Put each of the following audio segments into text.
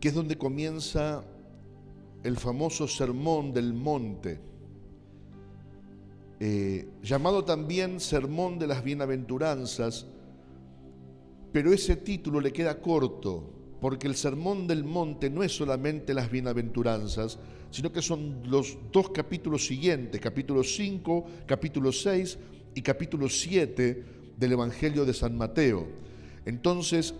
que es donde comienza el famoso Sermón del Monte, llamado también Sermón de las Bienaventuranzas, pero ese título le queda corto, porque el Sermón del Monte no es solamente las bienaventuranzas, sino que son los dos capítulos siguientes, capítulo 5, capítulo 6 y capítulo 7 del Evangelio de San Mateo. Entonces,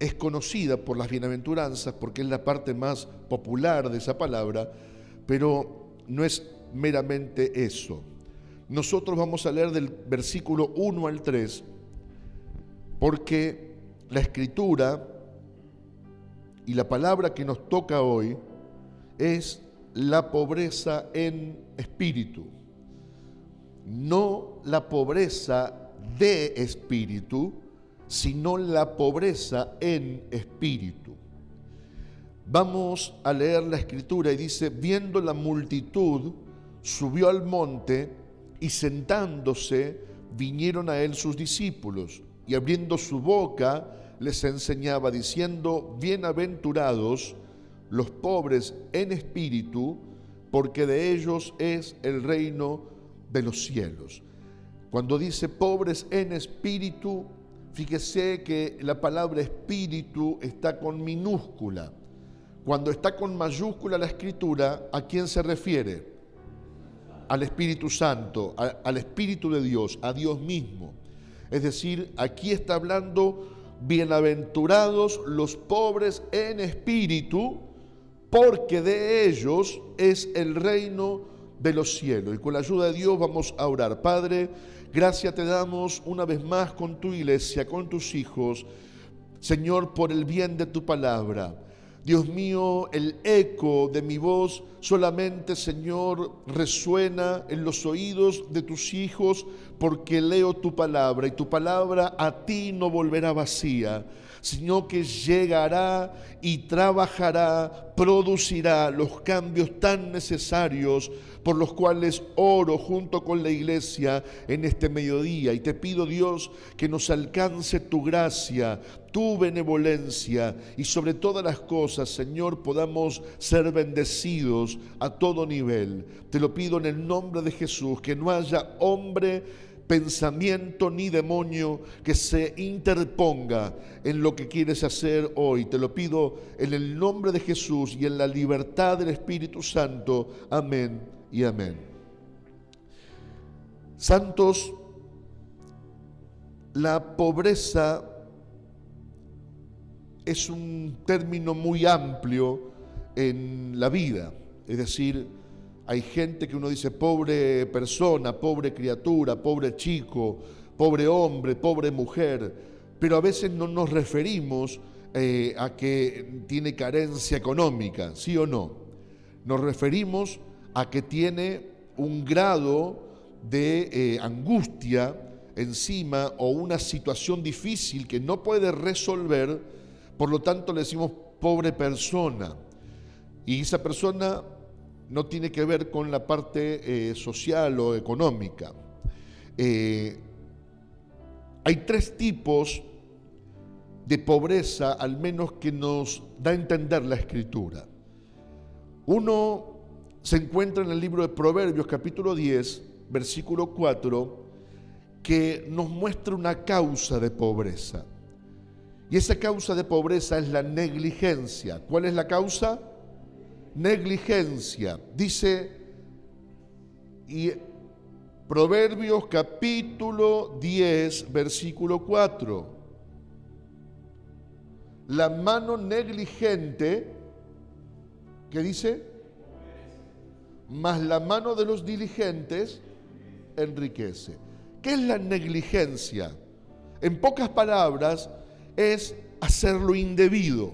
es conocida por las bienaventuranzas porque es la parte más popular de esa palabra, pero no es meramente eso. Nosotros vamos a leer del versículo 1 al 3, porque la Escritura y la palabra que nos toca hoy es la pobreza en espíritu. No la pobreza de espíritu, sino la pobreza en espíritu. Vamos a leer la Escritura y dice: viendo la multitud, subió al monte y sentándose vinieron a él sus discípulos, y abriendo su boca les enseñaba diciendo: bienaventurados los pobres en espíritu, porque de ellos es el reino de los cielos. Cuando dice pobres en espíritu, fíjese que la palabra espíritu está con minúscula. Cuando está con mayúscula la Escritura, ¿a quién se refiere? Al Espíritu Santo, al Espíritu de Dios, a Dios mismo. Es decir, aquí está hablando: bienaventurados los pobres en espíritu, porque de ellos es el reino de los cielos. Y con la ayuda de Dios vamos a orar. Padre, gracias te damos una vez más con tu iglesia, con tus hijos, Señor, por el bien de tu palabra. Dios mío, el eco de mi voz solamente, Señor, resuena en los oídos de tus hijos, porque leo tu palabra, y tu palabra a ti no volverá vacía, sino que llegará y trabajará, producirá los cambios tan necesarios por los cuales oro junto con la iglesia en este mediodía. Y te pido, Dios, que nos alcance tu gracia, tu benevolencia, y sobre todas las cosas, Señor, podamos ser bendecidos a todo nivel. Te lo pido en el nombre de Jesús, que no haya hombre, pensamiento ni demonio que se interponga en lo que quieres hacer hoy. Te lo pido en el nombre de Jesús y en la libertad del Espíritu Santo. Amén y amén. Santos, la pobreza es un término muy amplio en la vida. Es decir, hay gente que uno dice pobre persona, pobre criatura, pobre chico, pobre hombre, pobre mujer, pero a veces no nos referimos a que tiene carencia económica, ¿sí o no? Nos referimos a que tiene un grado de angustia encima o una situación difícil que no puede resolver, por lo tanto le decimos pobre persona. Y esa persona no tiene que ver con la parte social o económica. Hay tres tipos de pobreza, al menos que nos da a entender la Escritura. Uno se encuentra en el libro de Proverbios, capítulo 10, versículo 4, que nos muestra una causa de pobreza. Y esa causa de pobreza es la negligencia. ¿Cuál es la causa? Negligencia. Dice, y Proverbios capítulo 10, versículo 4. La mano negligente, ¿qué dice? Mas la mano de los diligentes enriquece. ¿Qué es la negligencia? En pocas palabras, es hacer lo indebido.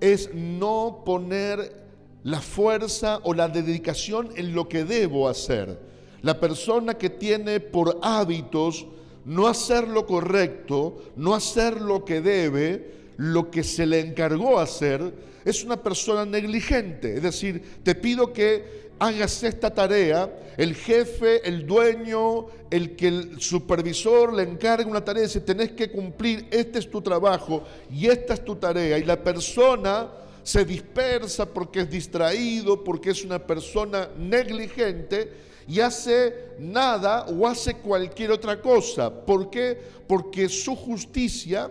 Es no poner la fuerza o la dedicación en lo que debo hacer. La persona que tiene por hábitos no hacer lo correcto, no hacer lo que debe, lo que se le encargó hacer, es una persona negligente. Es decir, te pido que hagas esta tarea, el jefe, el dueño, el supervisor le encarga una tarea y dice, tenés que cumplir, este es tu trabajo y esta es tu tarea, y la persona se dispersa, porque es distraído, porque es una persona negligente y hace nada o hace cualquier otra cosa. ¿Por qué? Porque su justicia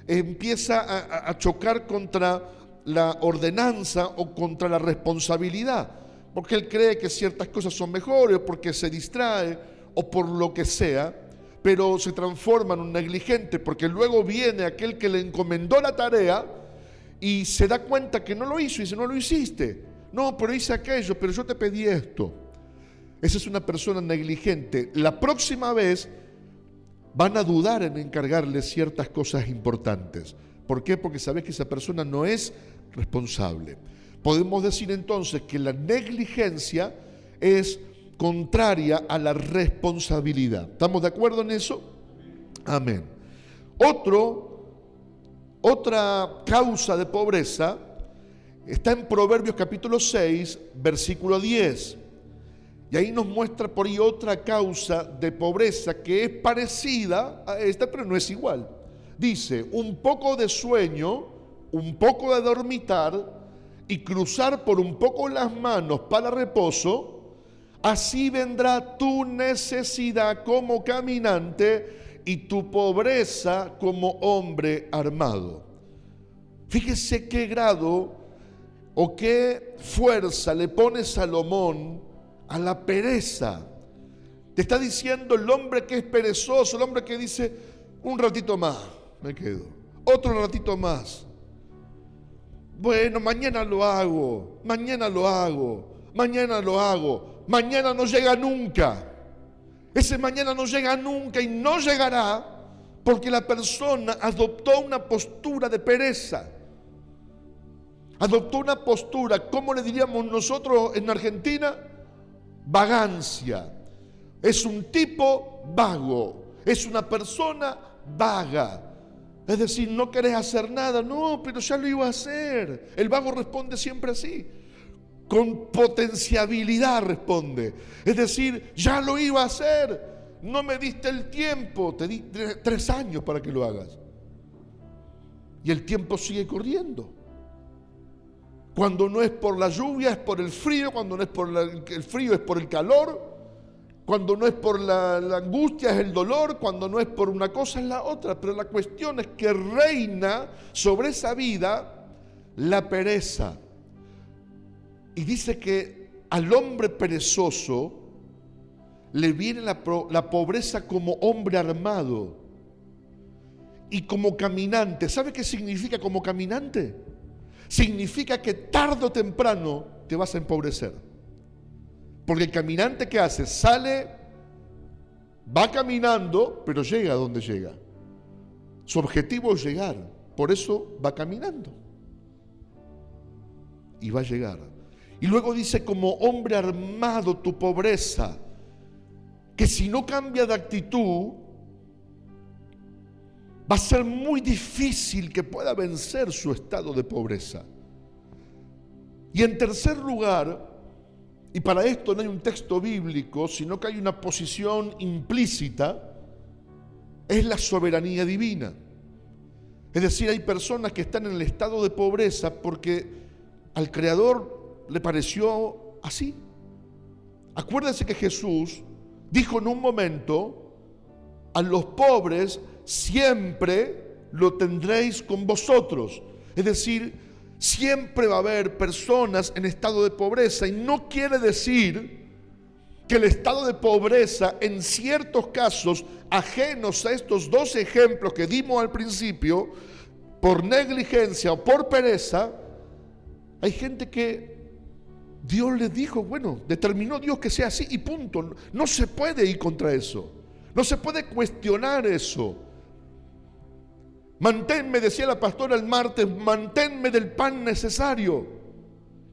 empieza a chocar contra la ordenanza o contra la responsabilidad, porque él cree que ciertas cosas son mejores, o porque se distrae, o por lo que sea, pero se transforma en un negligente, porque luego viene aquel que le encomendó la tarea y se da cuenta que no lo hizo y dice, no lo hiciste. No, pero hice aquello, pero yo te pedí esto. Esa es una persona negligente. La próxima vez van a dudar en encargarle ciertas cosas importantes. ¿Por qué? Porque sabes que esa persona no es responsable. Podemos decir entonces que la negligencia es contraria a la responsabilidad. ¿Estamos de acuerdo en eso? Amén. Otra causa de pobreza está en Proverbios capítulo 6, versículo 10. Y ahí nos muestra por ahí otra causa de pobreza que es parecida a esta, pero no es igual. Dice, un poco de sueño, un poco de dormitar y cruzar por un poco las manos para reposo, así vendrá tu necesidad como caminante y tu pobreza como hombre armado. Fíjese qué grado o qué fuerza le pone Salomón a la pereza. Te está diciendo el hombre que es perezoso, el hombre que dice, un ratito más me quedo, otro ratito más. Bueno, mañana lo hago, mañana lo hago, mañana lo hago. Mañana no llega nunca. Ese mañana no llega nunca y no llegará porque la persona adoptó una postura de pereza. Adoptó una postura, ¿cómo le diríamos nosotros en Argentina? Vagancia. Es un tipo vago, es una persona vaga. Es decir, no querés hacer nada, no, pero ya lo iba a hacer. El vago responde siempre así, con potenciabilidad responde. Es decir, ya lo iba a hacer, no me diste el tiempo, te di 3 años para que lo hagas. Y el tiempo sigue corriendo. Cuando no es por la lluvia es por el frío, cuando no es por el frío es por el calor, cuando no es por la angustia es el dolor, cuando no es por una cosa es la otra. Pero la cuestión es que reina sobre esa vida la pereza. Y dice que al hombre perezoso le viene la pobreza como hombre armado y como caminante. ¿Sabe qué significa como caminante? Significa que tarde o temprano te vas a empobrecer. Porque el caminante, ¿qué hace? Sale, va caminando, pero llega a donde llega. Su objetivo es llegar, por eso va caminando. Y va a llegar. Y luego dice, como hombre armado tu pobreza, que si no cambia de actitud, va a ser muy difícil que pueda vencer su estado de pobreza. Y en tercer lugar, y para esto no hay un texto bíblico, sino que hay una posición implícita, es la soberanía divina. Es decir, hay personas que están en el estado de pobreza porque al Creador le pareció así. Acuérdense que Jesús dijo en un momento, a los pobres siempre lo tendréis con vosotros. Es decir, siempre va a haber personas en estado de pobreza y no quiere decir que el estado de pobreza en ciertos casos ajenos a estos 2 ejemplos que dimos al principio, por negligencia o por pereza, hay gente que Dios les dijo, bueno, determinó Dios que sea así y punto. No se puede ir contra eso, no se puede cuestionar eso. Manténme, decía la pastora el martes, manténme del pan necesario.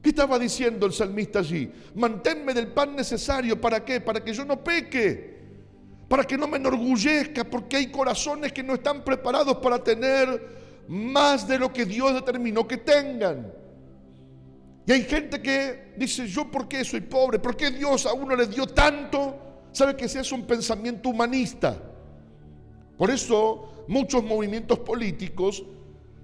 ¿Qué estaba diciendo el salmista allí? Manténme del pan necesario. ¿Para qué? Para que yo no peque, para que no me enorgullezca, porque hay corazones que no están preparados para tener más de lo que Dios determinó que tengan. Y hay gente que dice, ¿yo por qué soy pobre? ¿Por qué Dios a uno le dio tanto? ¿Sabe que ese es un pensamiento humanista? Por eso muchos movimientos políticos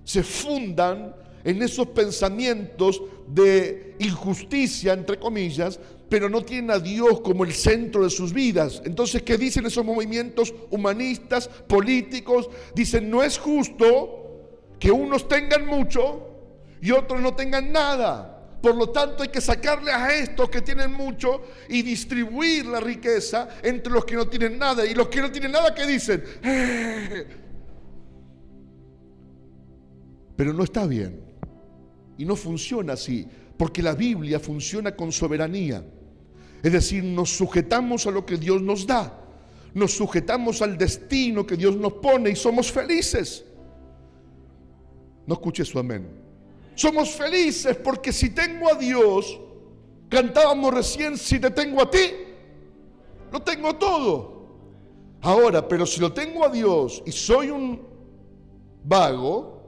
se fundan en esos pensamientos de injusticia, entre comillas, pero no tienen a Dios como el centro de sus vidas. Entonces, ¿qué dicen esos movimientos humanistas, políticos? Dicen, no es justo que unos tengan mucho y otros no tengan nada. Por lo tanto, hay que sacarle a estos que tienen mucho y distribuir la riqueza entre los que no tienen nada. Y los que no tienen nada, ¿qué dicen? Pero no está bien. Y no funciona así, porque la Biblia funciona con soberanía. Es decir, nos sujetamos a lo que Dios nos da. Nos sujetamos al destino que Dios nos pone y somos felices. No escuché su amén. Somos felices porque si tengo a Dios, cantábamos recién, si te tengo a ti, lo tengo todo. Ahora, pero si lo tengo a Dios y soy un vago,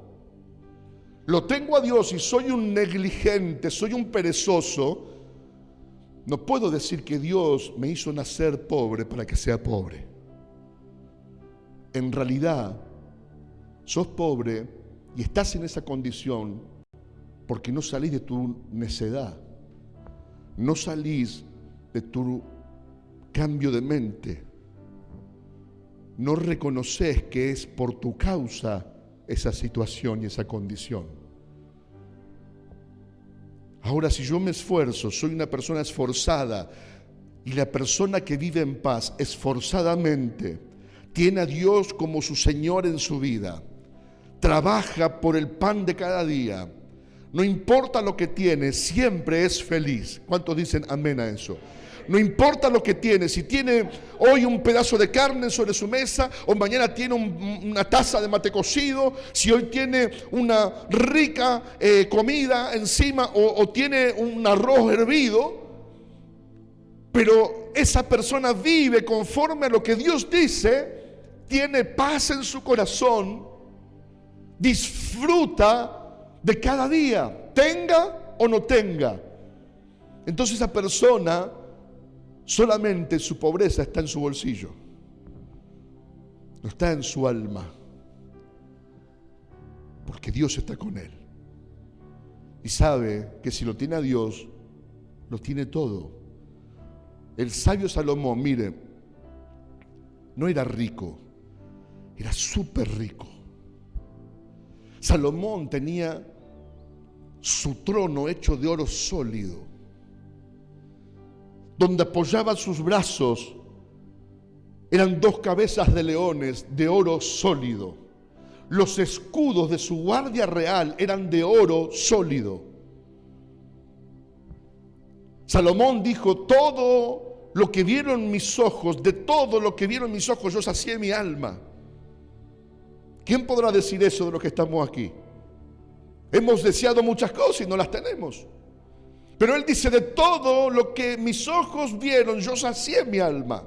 lo tengo a Dios y soy un negligente, soy un perezoso, no puedo decir que Dios me hizo nacer pobre para que sea pobre. En realidad, sos pobre y estás en esa condición porque no salís de tu necedad, no salís de tu cambio de mente, no reconoces que es por tu causa esa situación y esa condición. Ahora, si yo me esfuerzo, soy una persona esforzada, y la persona que vive en paz esforzadamente tiene a Dios como su Señor en su vida, trabaja por el pan de cada día, no importa lo que tiene, siempre es feliz. ¿Cuántos dicen amén a eso? No importa lo que tiene, si tiene hoy un pedazo de carne sobre su mesa, o mañana tiene una taza de mate cocido, si hoy tiene una rica comida encima, o tiene un arroz hervido, pero esa persona vive conforme a lo que Dios dice, tiene paz en su corazón, disfruta de cada día, tenga o no tenga. Entonces esa persona solamente su pobreza está en su bolsillo, no está en su alma, porque Dios está con él y sabe que si lo tiene a Dios, lo tiene todo. El sabio Salomón, mire, no era rico, era súper rico. Salomón tenía su trono hecho de oro sólido, donde apoyaba sus brazos eran 2 cabezas de leones de oro sólido. Los escudos de su guardia real eran de oro sólido. Salomón dijo, todo lo que vieron mis ojos, de todo lo que vieron mis ojos, yo sacié mi alma. ¿Quién podrá decir eso de los que estamos aquí? Hemos deseado muchas cosas y no las tenemos. Pero él dice, de todo lo que mis ojos vieron, yo sacié mi alma.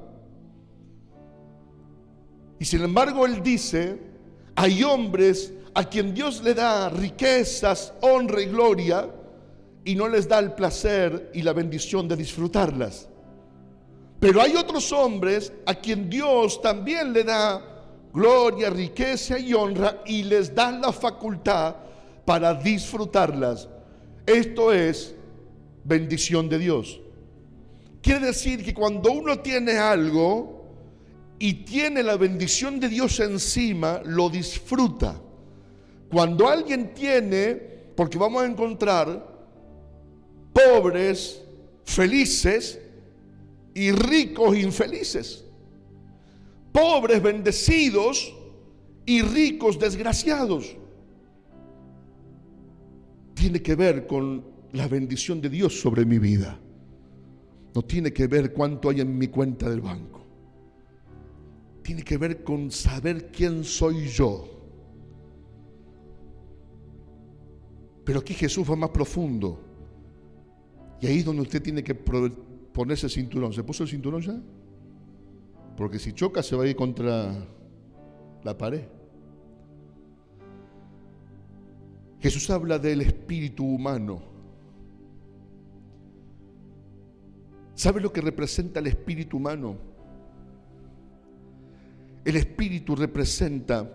Y sin embargo él dice, hay hombres a quien Dios le da riquezas, honra y gloria, y no les da el placer y la bendición de disfrutarlas. Pero hay otros hombres a quien Dios también le da gloria, riqueza y honra, y les da la facultad para disfrutarlas. Esto es bendición de Dios. Quiere decir que cuando uno tiene algo y tiene la bendición de Dios encima, lo disfruta. Cuando alguien tiene, porque vamos a encontrar pobres felices y ricos infelices, pobres bendecidos y ricos desgraciados. Tiene que ver con la bendición de Dios sobre mi vida. No tiene que ver cuánto hay en mi cuenta del banco. Tiene que ver con saber quién soy yo. Pero aquí Jesús va más profundo. Y ahí es donde usted tiene que ponerse el cinturón. ¿Se puso el cinturón ya? Porque si choca se va a ir contra la pared. Jesús habla del espíritu humano. ¿Sabe lo que representa el espíritu humano? El espíritu representa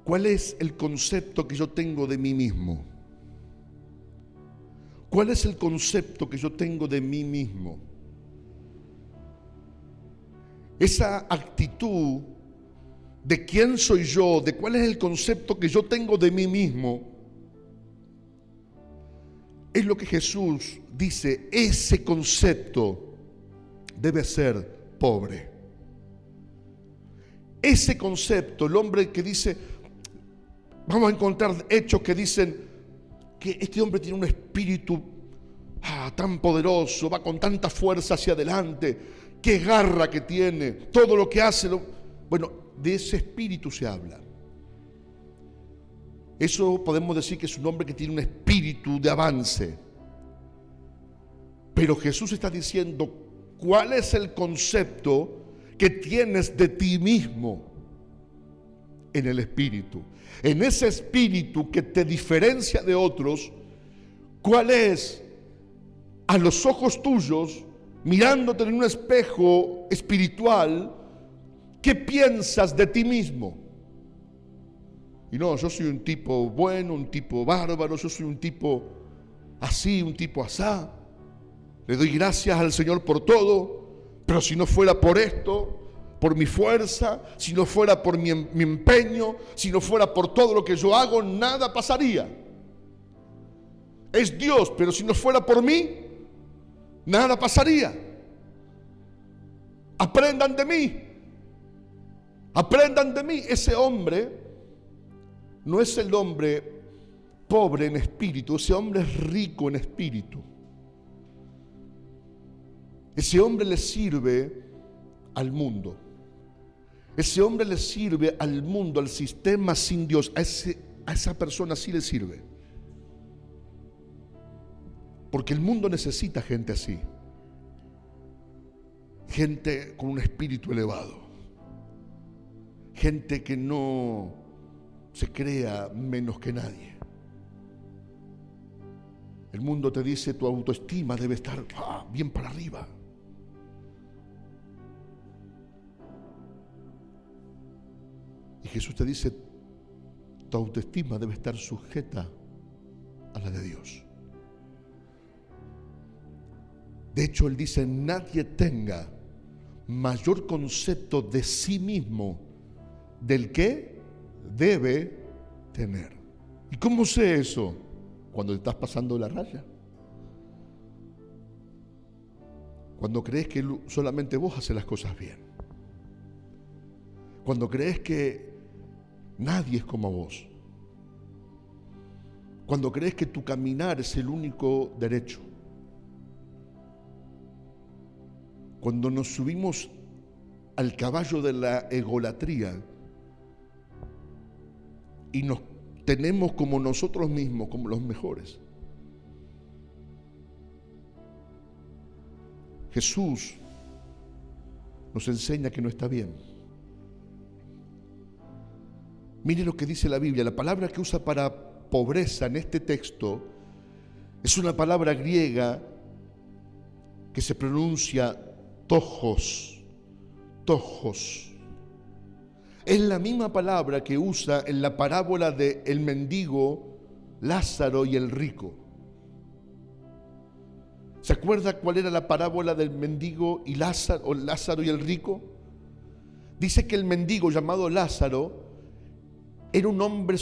¿cuál es el concepto que yo tengo de mí mismo? ¿Cuál es el concepto que yo tengo de mí mismo? Esa actitud de quién soy yo, de cuál es el concepto que yo tengo de mí mismo, es lo que Jesús dice, ese concepto debe ser pobre. Ese concepto, el hombre que dice, vamos a encontrar hechos que dicen que este hombre tiene un espíritu tan poderoso, va con tanta fuerza hacia adelante, qué garra que tiene, todo lo que hace. Bueno, de ese espíritu se habla. Eso podemos decir que es un hombre que tiene un espíritu de avance. Pero Jesús está diciendo, ¿cuál es el concepto que tienes de ti mismo en el espíritu? En ese espíritu que te diferencia de otros, ¿cuál es a los ojos tuyos, mirándote en un espejo espiritual, qué piensas de ti mismo? Y no, yo soy un tipo bueno, un tipo bárbaro, yo soy un tipo así, un tipo asá. Le doy gracias al Señor por todo, pero si no fuera por esto, por mi fuerza, si no fuera por mi empeño, si no fuera por todo lo que yo hago, nada pasaría. Es Dios, pero si no fuera por mí, nada pasaría. Aprendan de mí. Aprendan de mí. Ese hombre no es el hombre pobre en espíritu, ese hombre es rico en espíritu. Ese hombre le sirve al mundo. Ese hombre le sirve al mundo, al sistema sin Dios. A esa persona sí le sirve. Porque el mundo necesita gente así. Gente con un espíritu elevado. Gente que no se crea menos que nadie. El mundo te dice, tu autoestima debe estar bien para arriba. Y Jesús te dice, tu autoestima debe estar sujeta a la de Dios. De hecho, Él dice, nadie tenga mayor concepto de sí mismo del que debe tener. ¿Y cómo sé eso? Cuando te estás pasando la raya. Cuando crees que solamente vos haces las cosas bien. Cuando crees que nadie es como vos. Cuando crees que tu caminar es el único derecho. Cuando nos subimos al caballo de la egolatría y nos tenemos como nosotros mismos, como los mejores. Jesús nos enseña que no está bien. Mire lo que dice la Biblia. La palabra que usa para pobreza en este texto es una palabra griega que se pronuncia tojos. Tojos. Es la misma palabra que usa en la parábola de el mendigo, Lázaro y el rico. ¿Se acuerda cuál era la parábola del mendigo y Lázaro, o Lázaro y el rico? Dice que el mendigo llamado Lázaro era un hombre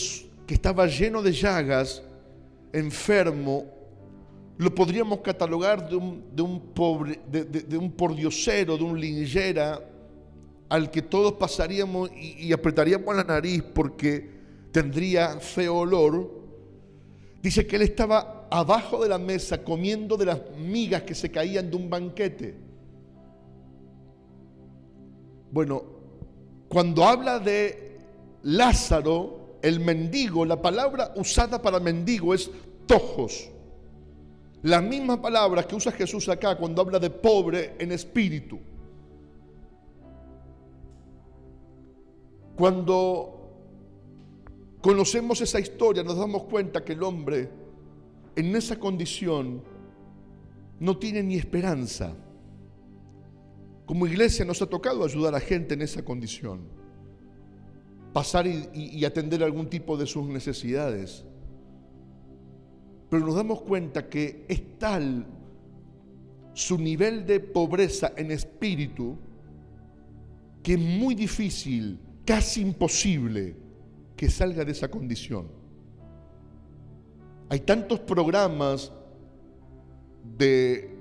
que estaba lleno de llagas, enfermo. Lo podríamos catalogar de un pobre, de un pordiosero, de un linchera, al que todos pasaríamos y apretaríamos la nariz porque tendría feo olor. Dice que él estaba abajo de la mesa comiendo de las migas que se caían de un banquete. Bueno, cuando habla de Lázaro, el mendigo, la palabra usada para mendigo es tojos. La misma palabra que usa Jesús acá cuando habla de pobre en espíritu. Cuando conocemos esa historia nos damos cuenta que el hombre en esa condición no tiene ni esperanza. Como iglesia nos ha tocado ayudar a gente en esa condición. pasar y atender algún tipo de sus necesidades. Pero nos damos cuenta que es tal su nivel de pobreza en espíritu que es muy difícil, casi imposible, que salga de esa condición. Hay tantos programas de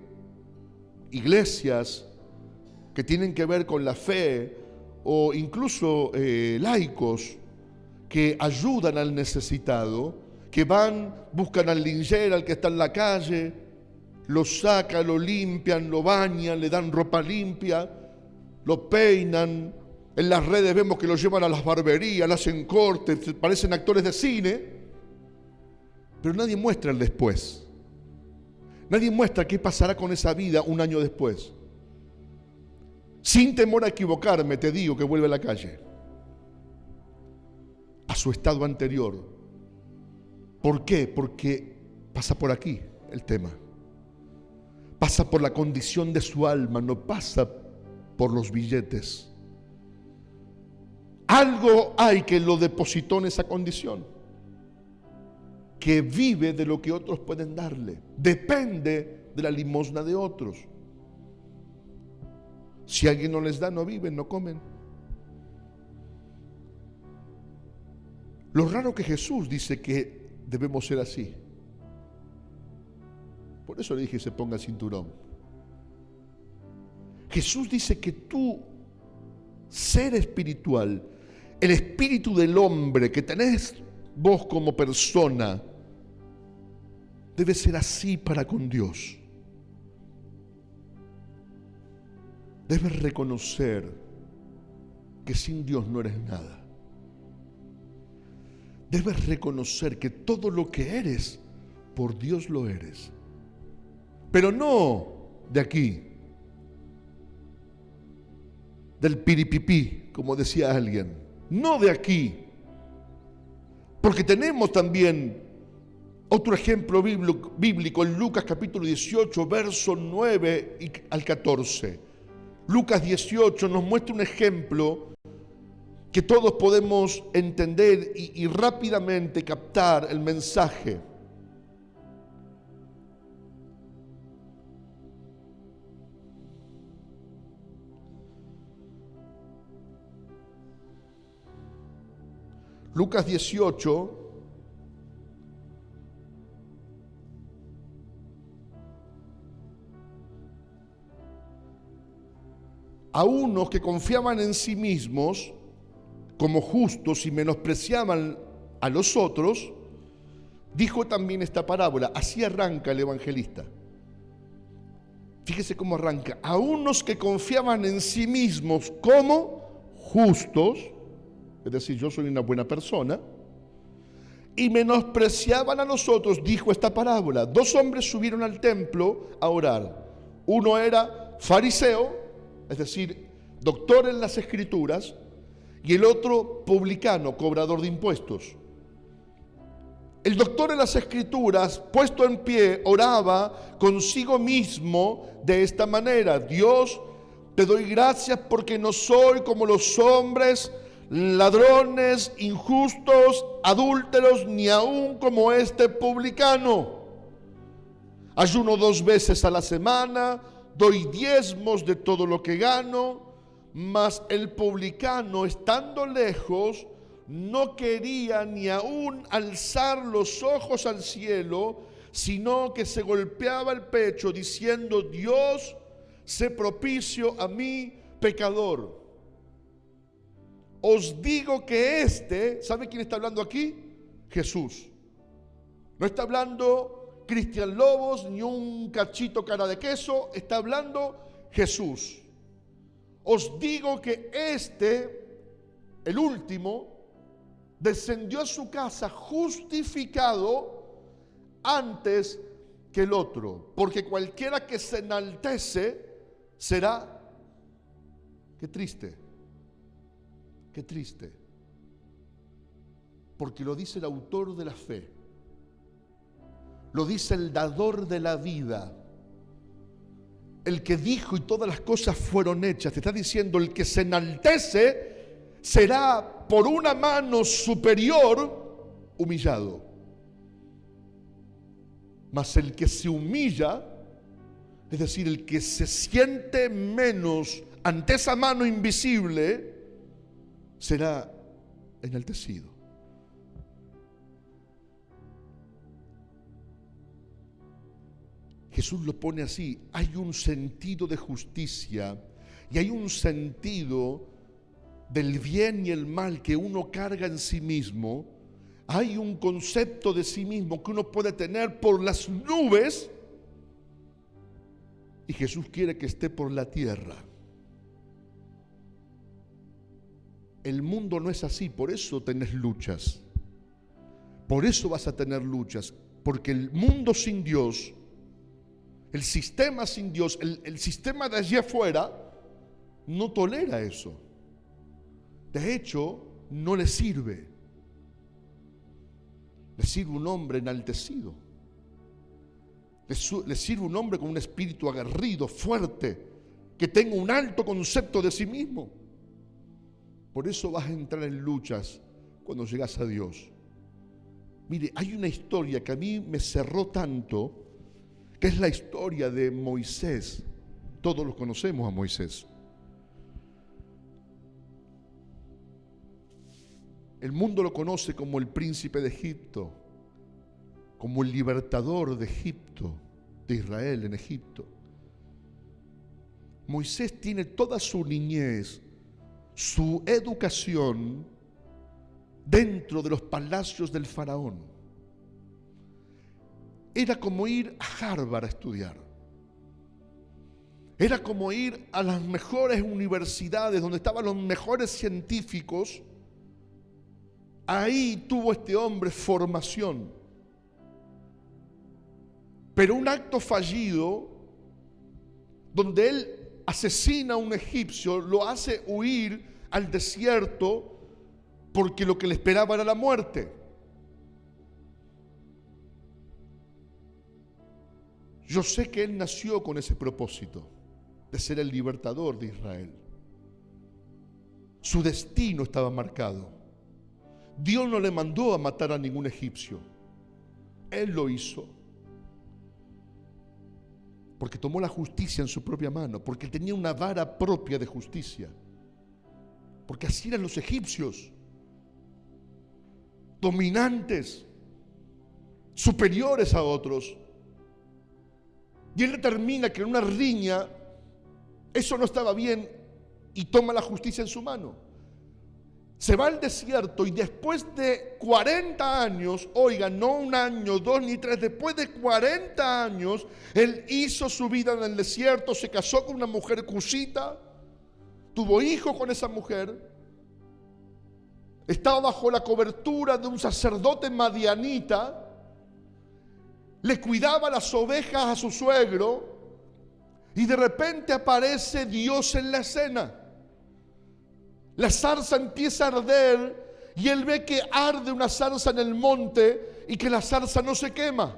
iglesias que tienen que ver con la fe o incluso laicos que ayudan al necesitado, que van, buscan al linchera, al que está en la calle, lo sacan, lo limpian, lo bañan, le dan ropa limpia, lo peinan. En las redes vemos que lo llevan a las barberías, le hacen cortes, parecen actores de cine, pero nadie muestra el después. Nadie muestra qué pasará con esa vida un año después. Sin temor a equivocarme, te digo que vuelve a la calle, a su estado anterior. ¿Por qué? Porque pasa por aquí el tema. Pasa por la condición de su alma, no pasa por los billetes. Algo hay que lo depositó en esa condición, que vive de lo que otros pueden darle, depende de la limosna de otros. Si alguien no les da, no viven, no comen. Lo raro que Jesús dice que debemos ser así. Por eso le dije se ponga el cinturón. Jesús dice que tú, ser espiritual, el espíritu del hombre que tenés vos como persona, debe ser así para con Dios. Debes reconocer que sin Dios no eres nada. Debes reconocer que todo lo que eres, por Dios lo eres. Pero no de aquí, del piripipí, como decía alguien. No de aquí. Porque tenemos también otro ejemplo bíblico en Lucas capítulo 18, versos 9 al 14. Lucas 18 nos muestra un ejemplo que todos podemos entender y rápidamente captar el mensaje. Lucas 18, a unos que confiaban en sí mismos como justos y menospreciaban a los otros, dijo también esta parábola. Así arranca el evangelista. Fíjese cómo arranca. A unos que confiaban en sí mismos como justos, es decir, yo soy una buena persona, y menospreciaban a los otros, dijo esta parábola. Dos hombres subieron al templo a orar. Uno era fariseo, es decir, doctor en las escrituras, y el otro publicano, cobrador de impuestos. El doctor en las escrituras, puesto en pie, oraba consigo mismo de esta manera: Dios, te doy gracias porque no soy como los hombres, ladrones, injustos, adúlteros, ni aun como este publicano. Ayuno 2 veces a la semana, doy diezmos de todo lo que gano. Mas el publicano, estando lejos, no quería ni aún alzar los ojos al cielo, sino que se golpeaba el pecho diciendo: Dios, sé propicio a mí, pecador. Os digo que ¿sabe quién está hablando aquí? Jesús. No está hablando Cristian Lobos ni un cachito cara de queso, está hablando Jesús. Os digo que el último, descendió a su casa justificado antes que el otro, porque cualquiera que se enaltece será, qué triste, porque lo dice el autor de la fe, lo dice el dador de la vida, el que dijo y todas las cosas fueron hechas. Te está diciendo: el que se enaltece será por una mano superior humillado. Mas el que se humilla, es decir, el que se siente menos ante esa mano invisible, será enaltecido. Jesús lo pone así: hay un sentido de justicia y hay un sentido del bien y el mal que uno carga en sí mismo. Hay un concepto de sí mismo que uno puede tener por las nubes, y Jesús quiere que esté por la tierra. El mundo no es así, por eso tenés luchas. Por eso vas a tener luchas, porque el mundo sin Dios, el sistema sin Dios, el sistema de allí afuera, no tolera eso. De hecho, no le sirve. Le sirve un hombre enaltecido. Le sirve un hombre con un espíritu aguerrido, fuerte, que tenga un alto concepto de sí mismo. Por eso vas a entrar en luchas cuando llegas a Dios. Mire, hay una historia que a mí me cerró tanto, que es la historia de Moisés. Todos los conocemos a Moisés. El mundo lo conoce como el príncipe de Egipto, como el libertador de Egipto, de Israel en Egipto. Moisés tiene toda su niñez, su educación dentro de los palacios del faraón. Era como ir a Harvard a estudiar. Era como ir a las mejores universidades donde estaban los mejores científicos. Ahí tuvo este hombre formación. Pero un acto fallido, donde él asesina a un egipcio, lo hace huir al desierto, porque lo que le esperaba era la muerte. Yo sé que él nació con ese propósito, de ser el libertador de Israel. Su destino estaba marcado. Dios no le mandó a matar a ningún egipcio. Él lo hizo. Porque tomó la justicia en su propia mano, porque tenía una vara propia de justicia. Porque así eran los egipcios. Dominantes, superiores a otros. Y él determina que en una riña eso no estaba bien y toma la justicia en su mano. Se va al desierto y después de 40 años, oigan, no un año, 2 ni 3, después de 40 años, él hizo su vida en el desierto, se casó con una mujer cusita, tuvo hijos con esa mujer, estaba bajo la cobertura de un sacerdote madianita, le cuidaba las ovejas a su suegro, y de repente aparece Dios en la escena. La zarza empieza a arder y él ve que arde una zarza en el monte y que la zarza no se quema.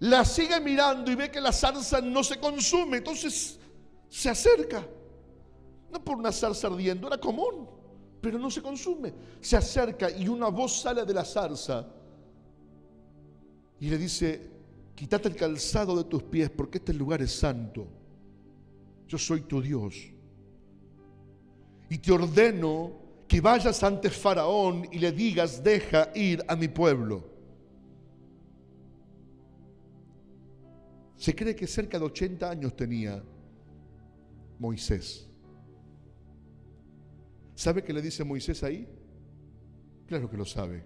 La sigue mirando y ve que la zarza no se consume, entonces se acerca. No por una zarza ardiendo, era común, pero no se consume. Se acerca y una voz sale de la zarza y le dice: quítate el calzado de tus pies porque este lugar es santo. Yo soy tu Dios. Y te ordeno que vayas ante Faraón y le digas: deja ir a mi pueblo. Se cree que cerca de 80 años tenía Moisés. ¿Sabe qué le dice Moisés ahí? Claro que lo sabe.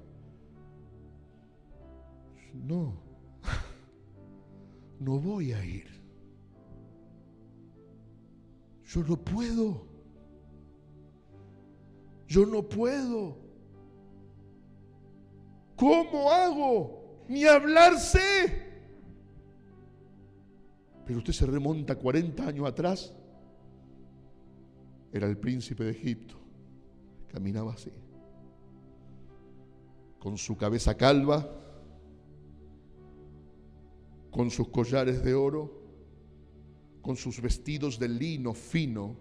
No voy a ir. Yo no puedo. Yo no puedo. ¿Cómo hago? Ni hablar sé. Pero usted se remonta 40 años atrás. Era el príncipe de Egipto. Caminaba así, con su cabeza calva, con sus collares de oro, con sus vestidos de lino fino,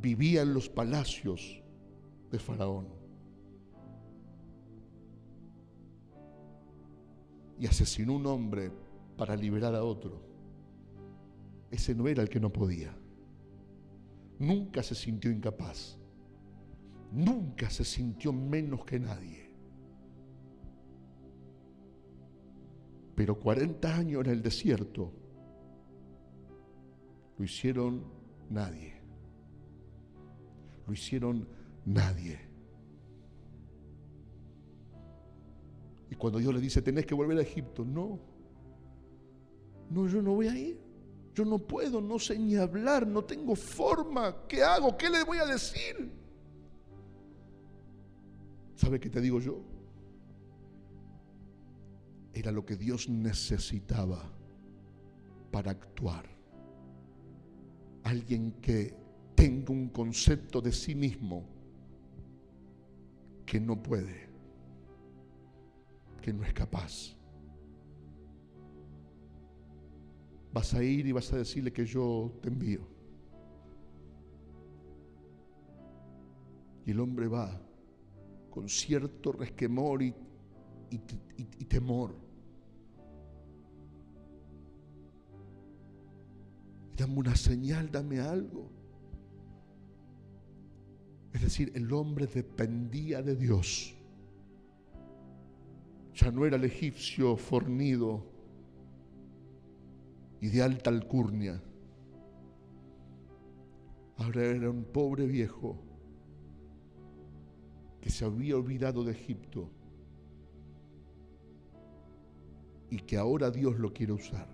vivía en los palacios de Faraón y asesinó a un hombre para liberar a otro. Ese no era el que no podía. Nunca se sintió incapaz. Nunca se sintió menos que nadie. Pero 40 años en el desierto lo hicieron nadie. Lo hicieron nadie. Y cuando Dios le dice, tenés que volver a Egipto, no, yo no voy a ir. Yo no puedo, no sé ni hablar, no tengo forma. ¿Qué hago? ¿Qué le voy a decir? ¿Sabe qué te digo yo? Era lo que Dios necesitaba para actuar. Alguien que tenga un concepto de sí mismo que no puede, que no es capaz. Vas a ir y vas a decirle que yo te envío. Y el hombre va con cierto resquemor y temor. Dame una señal, dame algo. Es decir, el hombre dependía de Dios. Ya no era el egipcio fornido y de alta alcurnia. Ahora era un pobre viejo que se había olvidado de Egipto y que ahora Dios lo quiere usar.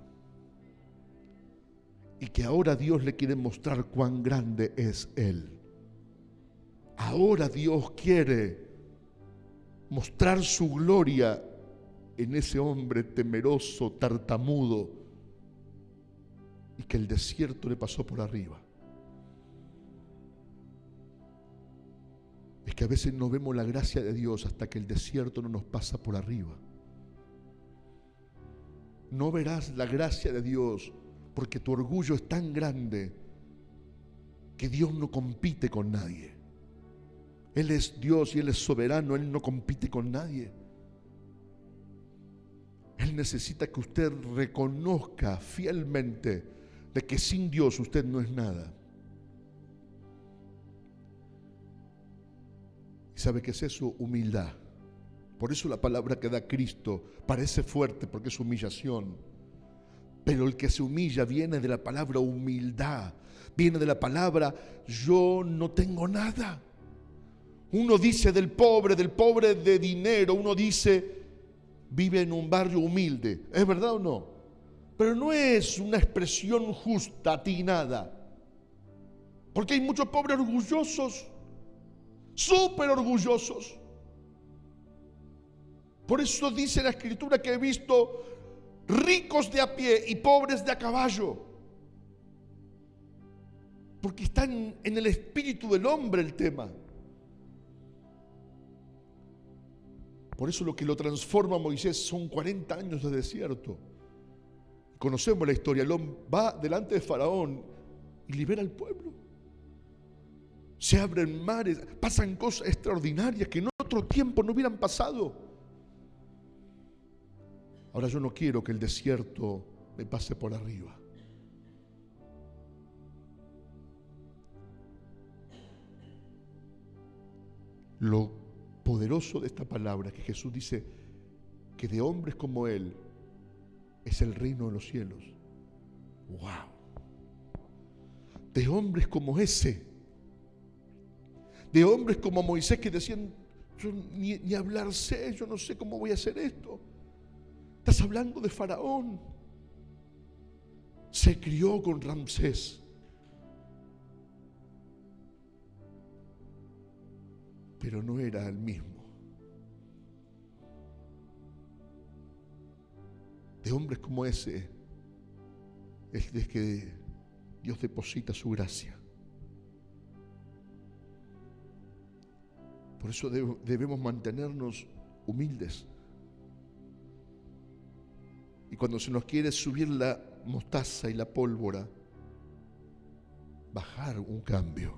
Y que ahora Dios le quiere mostrar cuán grande es Él. Ahora Dios quiere mostrar su gloria en ese hombre temeroso, tartamudo, y que el desierto le pasó por arriba. Es que a veces no vemos la gracia de Dios hasta que el desierto no nos pasa por arriba. No verás la gracia de Dios porque tu orgullo es tan grande que Dios no compite con nadie. Él es Dios y Él es soberano, Él no compite con nadie. Él necesita que usted reconozca fielmente de que sin Dios usted no es nada. ¿Y sabe qué es eso? Humildad. Por eso la palabra que da Cristo parece fuerte porque es humillación. Pero el que se humilla viene de la palabra humildad. Viene de la palabra yo no tengo nada. Uno dice del pobre de dinero, uno dice vive en un barrio humilde. ¿Es verdad o no? Pero no es una expresión justa, atinada. Porque hay muchos pobres orgullosos, súper orgullosos. Por eso dice la Escritura que he visto ricos de a pie y pobres de a caballo. Porque está en el espíritu del hombre el tema. Por eso lo que lo transforma a Moisés son 40 años de desierto. Conocemos la historia, el hombre va delante de Faraón y libera al pueblo. Se abren mares, pasan cosas extraordinarias que en otro tiempo no hubieran pasado. Ahora yo no quiero que el desierto me pase por arriba. Lo poderoso de esta palabra que Jesús dice que de hombres como Él es el reino de los cielos. ¡Wow! De hombres como ese, de hombres como Moisés que decían, yo ni hablar sé, yo no sé cómo voy a hacer esto. Estás hablando de Faraón. Se crió con Ramsés. Pero no era el mismo. De hombres como ese es de que Dios deposita su gracia. Por eso debemos mantenernos humildes. Y cuando se nos quiere subir la mostaza y la pólvora, bajar un cambio.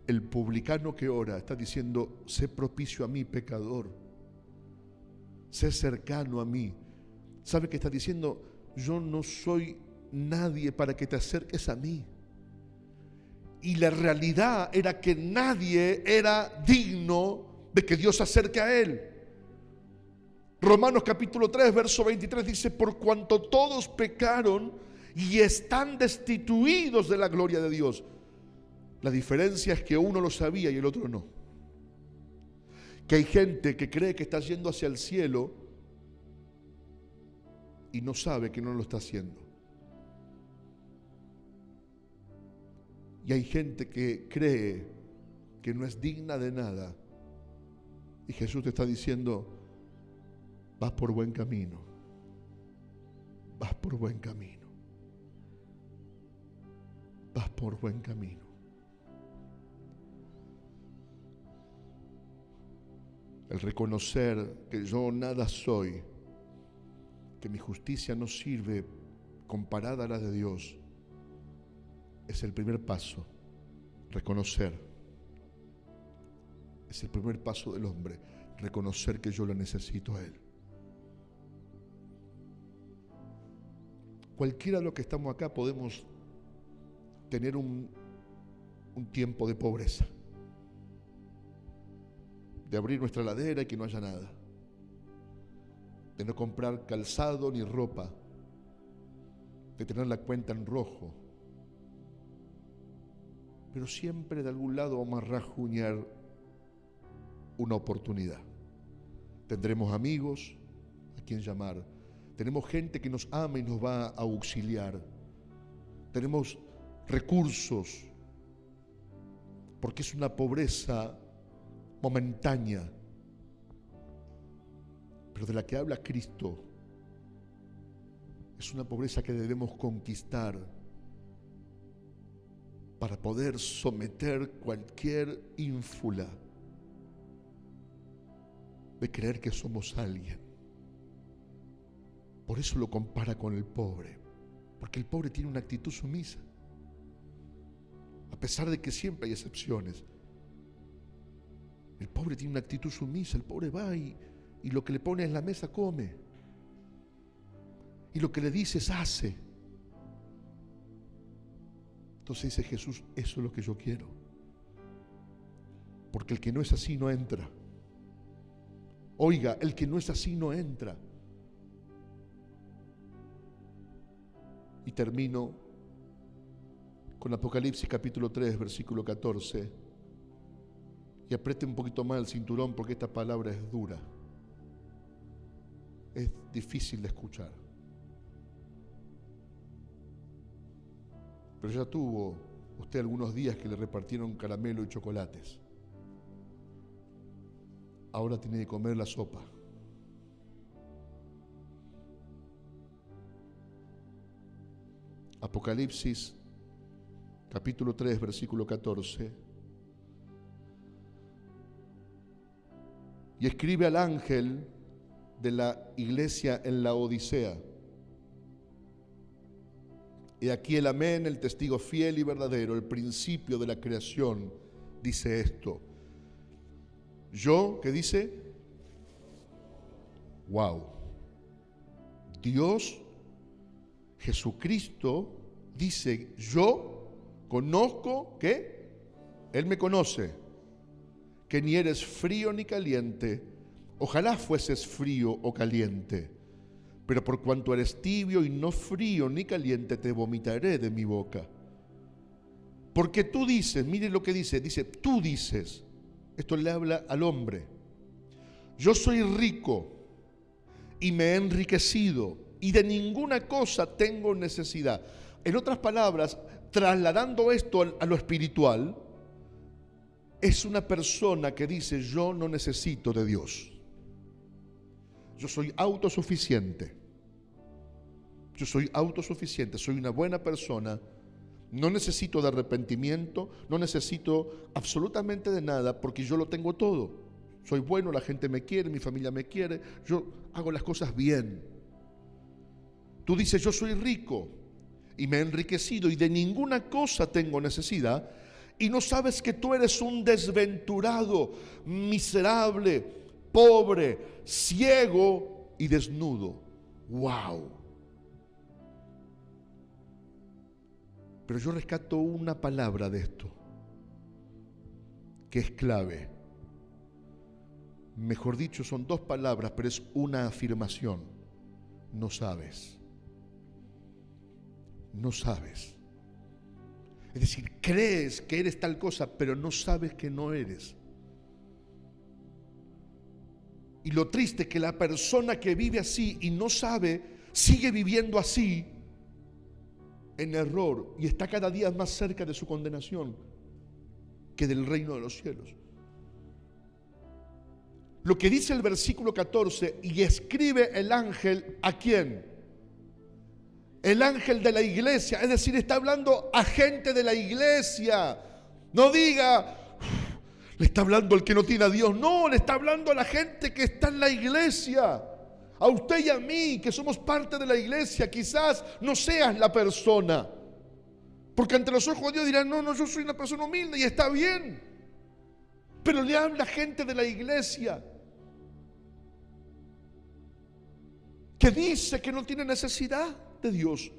El publicano que ora está diciendo: sé propicio a mí, pecador. Sé cercano a mí. ¿Sabe qué está diciendo? Yo no soy nadie para que te acerques a mí. Y la realidad era que nadie era digno de que Dios se acerque a él. Romanos capítulo 3, verso 23 dice: por cuanto todos pecaron y están destituidos de la gloria de Dios. La diferencia es que uno lo sabía y el otro no. Que hay gente que cree que está yendo hacia el cielo y no sabe que no lo está haciendo. Y hay gente que cree que no es digna de nada. Y Jesús te está diciendo: vas por buen camino. Vas por buen camino. Vas por buen camino. El reconocer que yo nada soy, que mi justicia no sirve comparada a la de Dios, es el primer paso. Reconocer. Es el primer paso del hombre. Reconocer que yo lo necesito a Él. Cualquiera de los que estamos acá podemos tener un tiempo de pobreza. De abrir nuestra heladera y que no haya nada. De no comprar calzado ni ropa. De tener la cuenta en rojo. Pero siempre de algún lado vamos a rajuñar una oportunidad. Tendremos amigos a quien llamar. Tenemos gente que nos ama y nos va a auxiliar. Tenemos recursos. Porque es una pobreza momentánea. Pero de la que habla Cristo es una pobreza que debemos conquistar para poder someter cualquier ínfula de creer que somos alguien. Por eso lo compara con el pobre, porque el pobre tiene una actitud sumisa, a pesar de que siempre hay excepciones. El pobre tiene una actitud sumisa. El pobre va y lo que le pone en la mesa come, y lo que le dices hace. Entonces dice Jesús: eso es lo que yo quiero, porque el que no es así no entra. Oiga, el que no es así no entra. Y termino con Apocalipsis capítulo 3, versículo 14. Y apriete un poquito más el cinturón, porque esta palabra es dura. Es difícil de escuchar. Pero ya tuvo usted algunos días que le repartieron caramelo y chocolates. Ahora tiene que comer la sopa. Apocalipsis capítulo 3, versículo 14. Y escribe al ángel de la iglesia en la Odisea: y aquí el amén, el testigo fiel y verdadero, el principio de la creación, dice esto. Yo, ¿qué dice? Wow. Dios, Jesucristo, dice: yo conozco, ¿qué? Él me conoce, que ni eres frío ni caliente. Ojalá fueses frío o caliente. Pero por cuanto eres tibio y no frío ni caliente, te vomitaré de mi boca. Porque tú dices, mire lo que dice, tú dices, esto le habla al hombre: yo soy rico y me he enriquecido y de ninguna cosa tengo necesidad. En otras palabras, trasladando esto a lo espiritual, es una persona que dice: yo no necesito de Dios. Yo soy autosuficiente. Yo soy autosuficiente, soy una buena persona. No necesito de arrepentimiento, no necesito absolutamente de nada, porque yo lo tengo todo. Soy bueno, la gente me quiere, mi familia me quiere, yo hago las cosas bien. Tú dices: yo soy rico y me he enriquecido y de ninguna cosa tengo necesidad. y no sabes que tú eres un desventurado, miserable, pobre, ciego y desnudo. ¡Wow! Pero yo rescato una palabra de esto, que es clave. Mejor dicho, son dos palabras, pero es una afirmación. No sabes. No sabes. Es decir, crees que eres tal cosa, pero no sabes que no eres. Y lo triste es que la persona que vive así y no sabe, sigue viviendo así, en error, y está cada día más cerca de su condenación que del reino de los cielos. Lo que dice el versículo 14, y escribe el ángel, ¿a quién? El ángel de la iglesia, es decir, está hablando a gente de la iglesia. No diga, le está hablando al que no tiene a Dios. No, le está hablando a la gente que está en la iglesia. A usted y a mí, que somos parte de la iglesia. Quizás no seas la persona, porque ante los ojos de Dios dirán, no, yo soy una persona humilde y está bien. Pero le habla gente de la iglesia que dice que no tiene necesidad de Dios,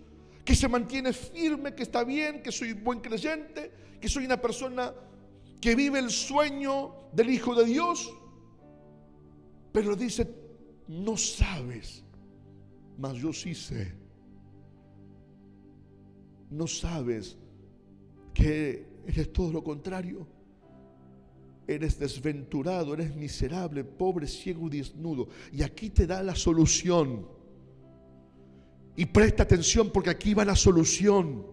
que se mantiene firme, que está bien, que soy buen creyente, que soy una persona que vive el sueño del Hijo de Dios. Pero dice, no sabes, mas yo sí sé. No sabes que eres todo lo contrario. Eres desventurado, eres miserable, pobre, ciego y desnudo. Y aquí te da la solución. Y presta atención, porque aquí va la solución.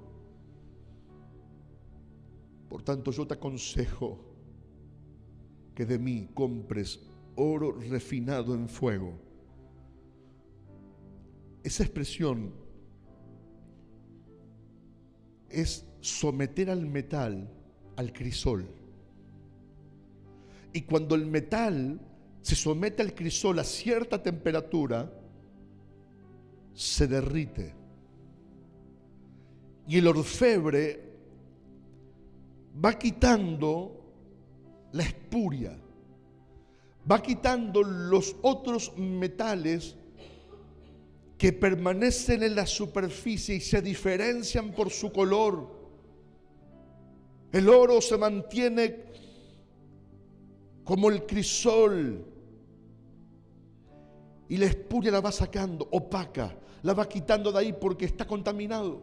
Por tanto, yo te aconsejo que de mí compres oro refinado en fuego. Esa expresión es someter al metal al crisol. Y cuando el metal se somete al crisol a cierta temperatura, se derrite. Y el orfebre va quitando la espuria, va quitando los otros metales que permanecen en la superficie y se diferencian por su color. El oro se mantiene como el crisol, y la espuria la va sacando, opaca, la va quitando de ahí porque está contaminado.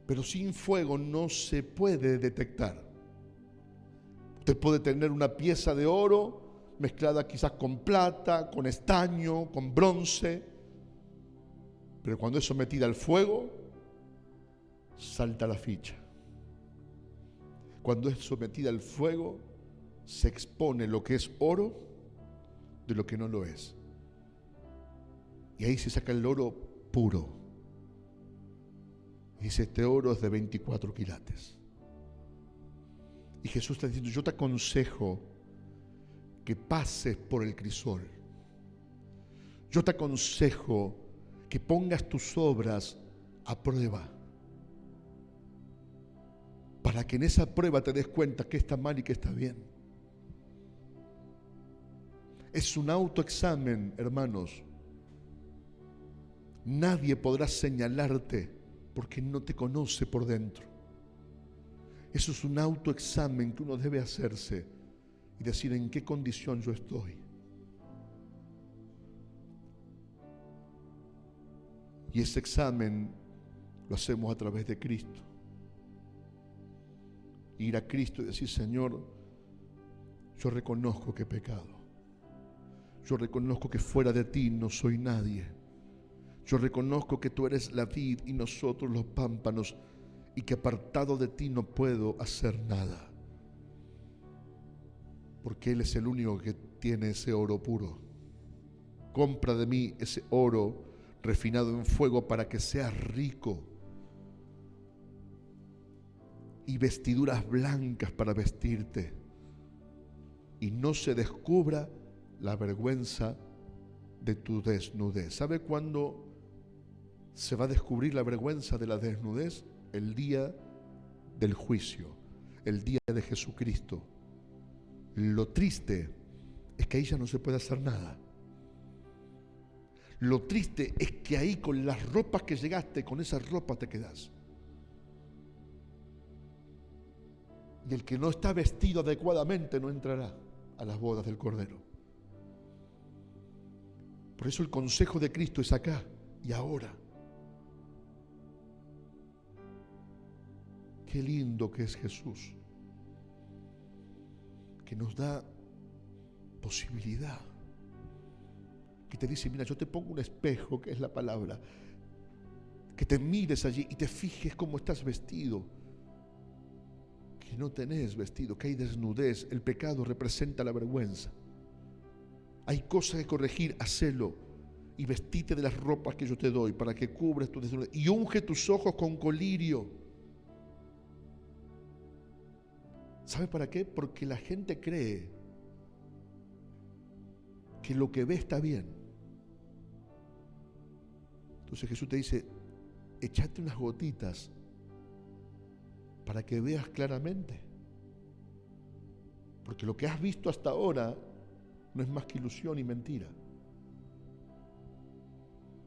Pero sin fuego no se puede detectar. Usted puede tener una pieza de oro mezclada quizás con plata, con estaño, con bronce, pero cuando es sometida al fuego, salta la ficha. Cuando es sometida al fuego, se expone lo que es oro de lo que no lo es. Y ahí se saca el oro puro. Y dice, este oro es de 24 quilates. Y Jesús está diciendo, yo te aconsejo que pases por el crisol. Yo te aconsejo que pongas tus obras a prueba, para que en esa prueba te des cuenta que está mal y que está bien. Es un autoexamen, hermanos. Nadie podrá señalarte porque no te conoce por dentro. Eso es un autoexamen que uno debe hacerse y decir en qué condición yo estoy. Y ese examen lo hacemos a través de Cristo. Ir a Cristo y decir, Señor, yo reconozco que he pecado. Yo reconozco que fuera de ti no soy nadie. Yo reconozco que tú eres la vid y nosotros los pámpanos, y que apartado de ti no puedo hacer nada. Porque Él es el único que tiene ese oro puro. Compra de mí ese oro refinado en fuego para que seas rico, y vestiduras blancas para vestirte, y no se descubra la vergüenza de tu desnudez. ¿Sabe cuándo se va a descubrir la vergüenza de la desnudez? El día del juicio. el día de Jesucristo, lo triste es que ahí ya no se puede hacer nada. Lo triste es que ahí con las ropas que llegaste, con esas ropas te quedás. Y el que no está vestido adecuadamente no entrará a las bodas del Cordero. Por eso el consejo de Cristo es acá y ahora. Qué lindo que es Jesús, que nos da posibilidad, que te dice, mira, yo te pongo un espejo, que es la palabra, que te mires allí y te fijes cómo estás vestido, que no tenés vestido, que hay desnudez. El pecado representa la vergüenza. Hay cosas que corregir, hacelo y vestite de las ropas que yo te doy para que cubras tu desnudez y unge tus ojos con colirio. ¿Sabe para qué? Porque la gente cree que lo que ve está bien. Entonces Jesús te dice, échate unas gotitas para que veas claramente. Porque lo que has visto hasta ahora no es más que ilusión y mentira.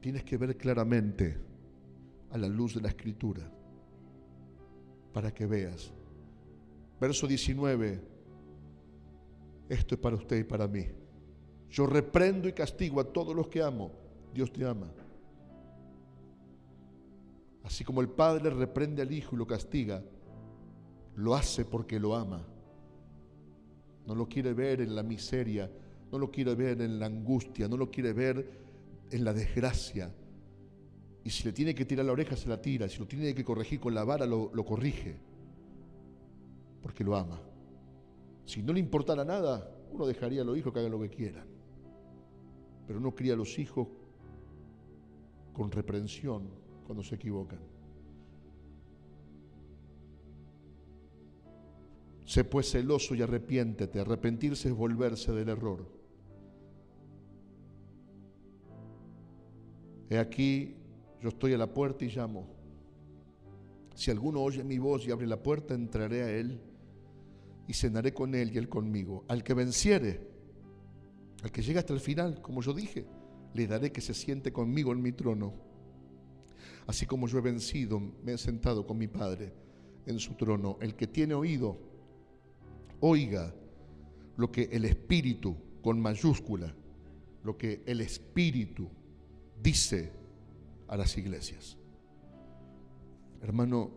Tienes que ver claramente a la luz de la Escritura para que veas. Verso 19, esto es para usted y para mí. Yo reprendo y castigo a todos los que amo. Dios te ama. Así como el Padre reprende al Hijo y lo castiga, lo hace porque lo ama. No lo quiere ver en la miseria, no lo quiere ver en la angustia, no lo quiere ver en la desgracia. Y si le tiene que tirar la oreja, se la tira. Si lo tiene que corregir con la vara, lo corrige. Porque lo ama. Si no le importara nada, uno dejaría a los hijos que hagan lo que quieran. Pero uno cría a los hijos con reprensión cuando se equivocan. Sé pues celoso y arrepiéntete. Arrepentirse es volverse del error. He aquí, yo estoy a la puerta y llamo. Si alguno oye mi voz y abre la puerta, entraré a él y cenaré con él y él conmigo. Al que venciere, al que llegue hasta el final, como yo dije, le daré que se siente conmigo en mi trono. Así como yo he vencido, me he sentado con mi Padre en su trono. El que tiene oído, oiga lo que el Espíritu, con mayúscula, lo que el Espíritu dice a las iglesias. Hermano,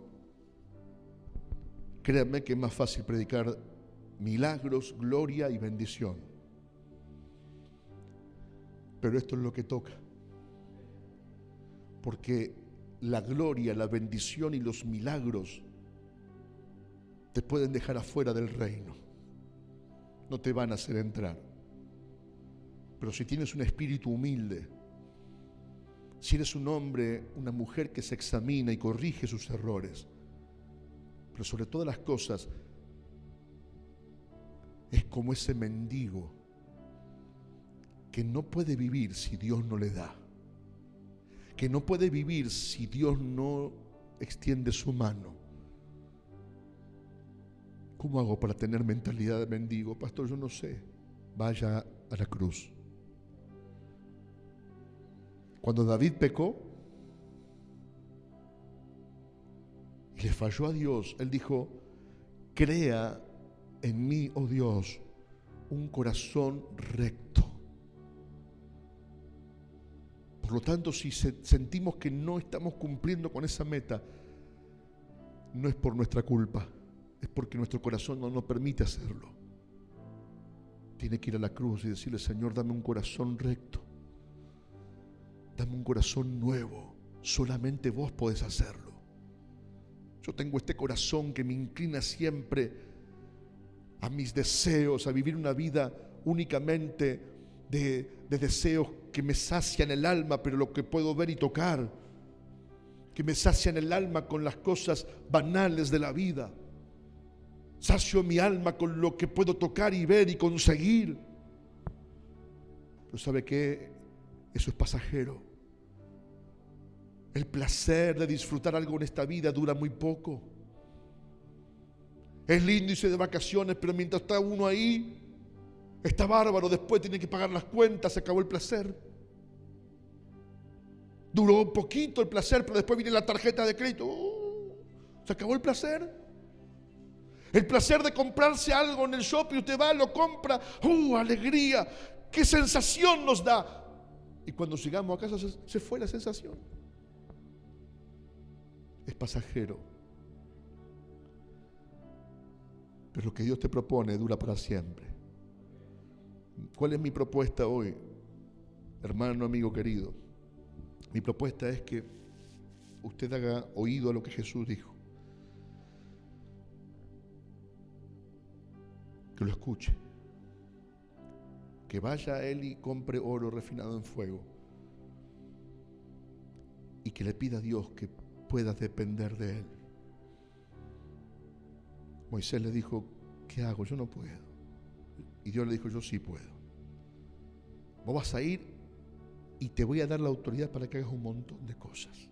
créanme que es más fácil predicar milagros, gloria y bendición. Pero esto es lo que toca. Porque la gloria, la bendición y los milagros te pueden dejar afuera del reino. No te van a hacer entrar. Pero si tienes un espíritu humilde, si eres un hombre, una mujer que se examina y corrige sus errores, pero sobre todas las cosas, es como ese mendigo que no puede vivir si Dios no le da, que no puede vivir si Dios no extiende su mano. ¿Cómo hago para tener mentalidad de mendigo? Pastor, yo no sé. Vaya a la cruz. Cuando David pecó y le falló a Dios, él dijo, crea en mí, oh Dios, un corazón recto. Por lo tanto, si sentimos que no estamos cumpliendo con esa meta, no es por nuestra culpa, es porque nuestro corazón no nos permite hacerlo. Tiene que ir a la cruz y decirle, Señor, dame un corazón recto, dame un corazón nuevo, solamente vos podés hacerlo. Yo tengo este corazón que me inclina siempre a mis deseos, a vivir una vida únicamente de deseos que me sacian el alma, pero lo que puedo ver y tocar, que me sacian el alma con las cosas banales de la vida. Sacio mi alma con lo que puedo tocar y ver y conseguir. Pero ¿sabe qué? Eso es pasajero. El placer de disfrutar algo en esta vida dura muy poco. Es lindo irse de vacaciones, pero mientras está uno ahí, está bárbaro. Después tiene que pagar las cuentas, se acabó el placer. Duró un poquito el placer, pero después viene la tarjeta de crédito. Se acabó el placer. El placer de comprarse algo en el shopping, usted va, lo compra. Alegría. Qué sensación nos da. Y cuando llegamos a casa se fue la sensación. Es pasajero. Pero lo que Dios te propone dura para siempre. ¿Cuál es mi propuesta hoy, hermano, amigo querido? Mi propuesta es que usted haga oído a lo que Jesús dijo. Que lo escuche. Que vaya a Él y compre oro refinado en fuego. Y que le pida a Dios que pueda depender de Él. Moisés le dijo, ¿qué hago? Yo no puedo. Y Dios le dijo, yo sí puedo. Vos vas a ir y te voy a dar la autoridad para que hagas un montón de cosas.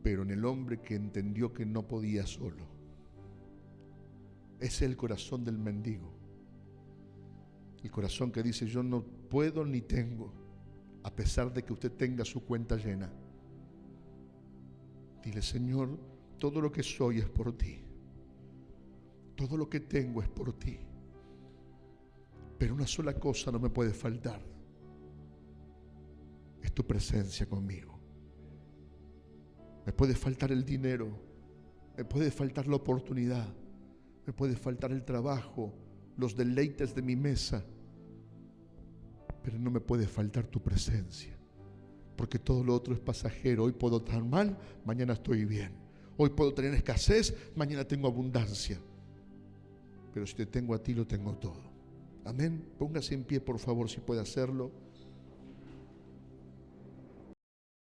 Pero en el hombre que entendió que no podía solo. Ese es el corazón del mendigo. El corazón que dice, yo no puedo ni tengo, a pesar de que usted tenga su cuenta llena. Dile, Señor, todo lo que soy es por ti. Todo lo que tengo es por ti. Pero una sola cosa no me puede faltar. Es tu presencia conmigo. Me puede faltar el dinero. Me puede faltar la oportunidad. Me puede faltar el trabajo, los deleites de mi mesa. Pero no me puede faltar tu presencia. Porque todo lo otro es pasajero. Hoy puedo estar mal, mañana estoy bien. Hoy puedo tener escasez, mañana tengo abundancia. Pero si te tengo a ti, lo tengo todo. Amén. Póngase en pie, por favor, si puede hacerlo.